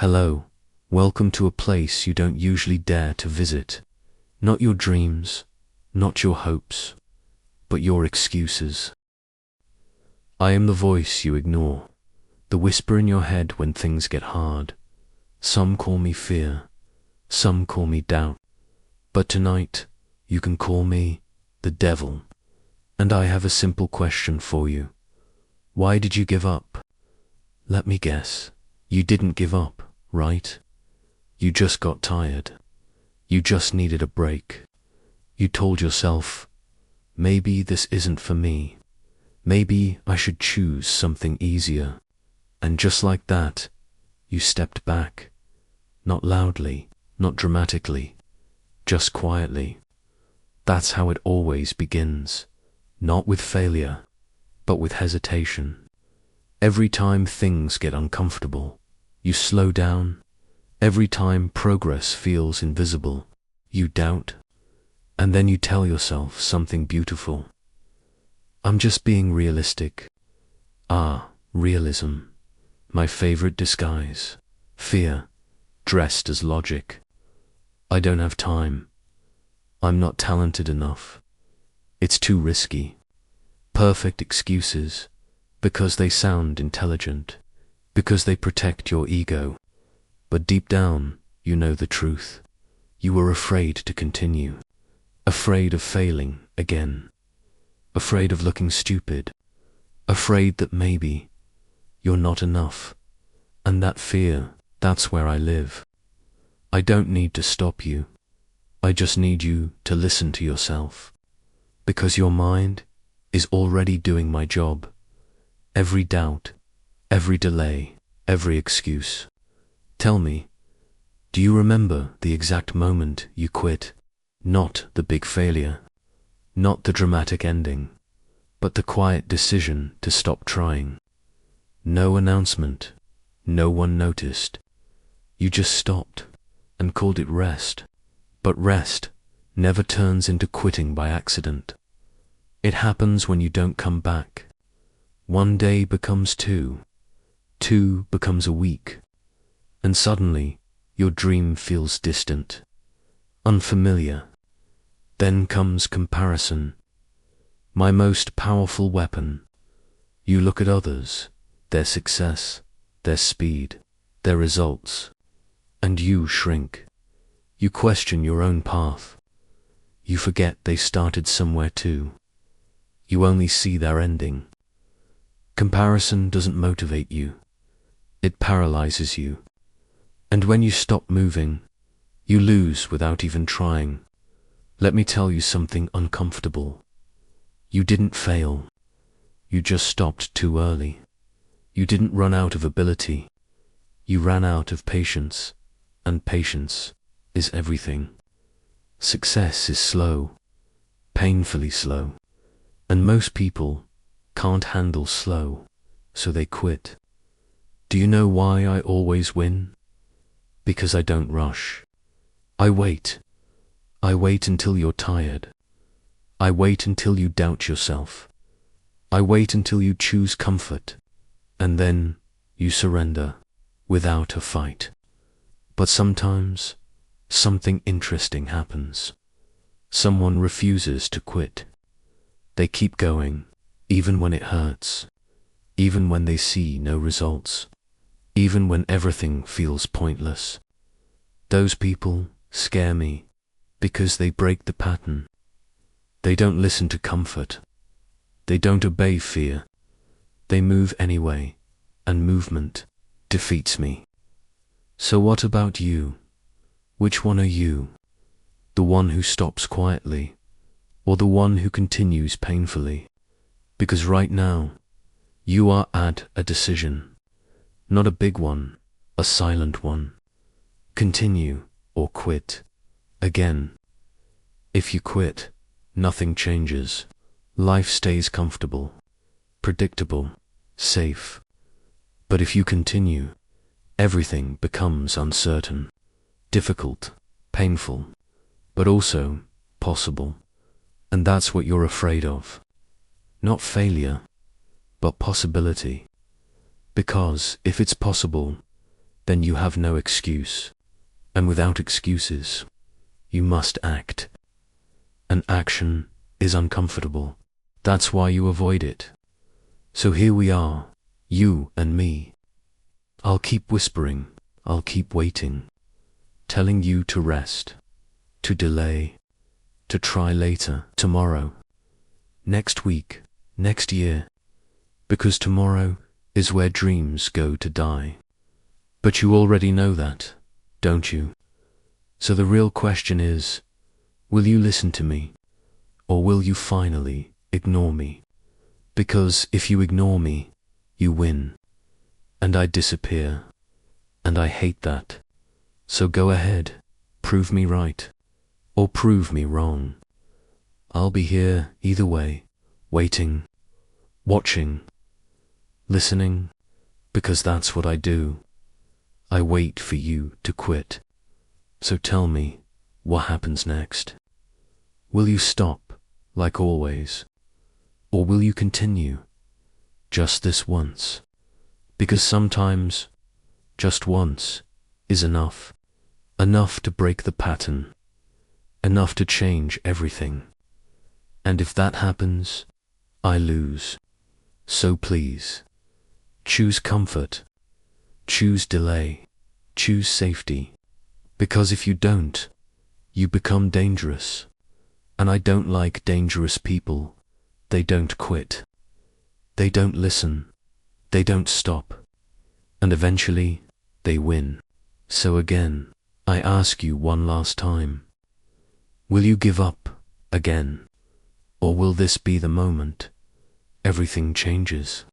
Hello, welcome to a place you don't usually dare to visit. Not your dreams, not your hopes, but your excuses. I am the voice you ignore, the whisper in your head when things get hard. Some call me fear, some call me doubt, but tonight you can call me the devil. And I have a simple question for you. Why did you give up? Let me guess, you didn't give up, right? You just got tired. You just needed a break. You told yourself, maybe this isn't for me. Maybe I should choose something easier. And just like that, you stepped back. Not loudly, not dramatically, just quietly. That's how it always begins. Not with failure, but with hesitation. Every time things get uncomfortable, you slow down. Every time progress feels invisible, you doubt. And then you tell yourself something beautiful. I'm just being realistic. Ah, realism. My favorite disguise. Fear, dressed as logic. I don't have time. I'm not talented enough. It's too risky. Perfect excuses, because they sound intelligent, because they protect your ego. But deep down, you know the truth. You were afraid to continue, afraid of failing again, afraid of looking stupid, afraid that maybe you're not enough. And that fear, that's where I live. I don't need to stop you. I just need you to listen to yourself. Because your mind is already doing my job. Every doubt, every delay, every excuse. Tell me, do you remember the exact moment you quit? Not the big failure, not the dramatic ending, but the quiet decision to stop trying. No announcement, no one noticed. You just stopped and called it rest. But rest never turns into quitting by accident. It happens when you don't come back. One day becomes two becomes a week, and suddenly your dream feels distant, unfamiliar. Then comes comparison, my most powerful weapon. You look at others, their success, their speed, their results, and you shrink. You question your own path. You forget they started somewhere too. You only see their ending. Comparison doesn't motivate you. It paralyzes you. And when you stop moving, you lose without even trying. Let me tell you something uncomfortable. You didn't fail. You just stopped too early. You didn't run out of ability. You ran out of patience. And patience is everything. Success is slow, painfully slow. And most people can't handle slow, so they quit. Do you know why I always win? Because I don't rush. I wait. I wait until you're tired. I wait until you doubt yourself. I wait until you choose comfort. And then you surrender without a fight. But sometimes something interesting happens. Someone refuses to quit. They keep going, even when it hurts, even when they see no results, even when everything feels pointless. Those people scare me because they break the pattern. They don't listen to comfort. They don't obey fear. They move anyway, and movement defeats me. So what about you? Which one are you? The one who stops quietly, or the one who continues painfully? Because right now, you are at a decision. Not a big one, a silent one. Continue or quit. Again. If you quit, nothing changes. Life stays comfortable, predictable, safe. But if you continue, everything becomes uncertain, difficult, painful, but also possible. And that's what you're afraid of. Not failure, but possibility. Because if it's possible, then you have no excuse. And without excuses, you must act. And action is uncomfortable. That's why you avoid it. So here we are, you and me. I'll keep whispering, I'll keep waiting, telling you to rest, to delay, to try later, tomorrow, next week, next year, because tomorrow is where dreams go to die. But you already know that, don't you? So the real question is, will you listen to me, or will you finally ignore me? Because if you ignore me, you win, and I disappear, and I hate that. So go ahead, prove me right, or prove me wrong. I'll be here either way, waiting, watching, listening, because that's what I do. I wait for you to quit. So tell me, what happens next? Will you stop, like always? Or will you continue, just this once? Because sometimes, just once, is enough. Enough to break the pattern. Enough to change everything. And if that happens, I lose. So please, choose comfort. Choose delay. Choose safety. Because if you don't, you become dangerous. And I don't like dangerous people. They don't quit. They don't listen. They don't stop. And eventually, they win. So again, I ask you one last time. Will you give up again? Or will this be the moment everything changes?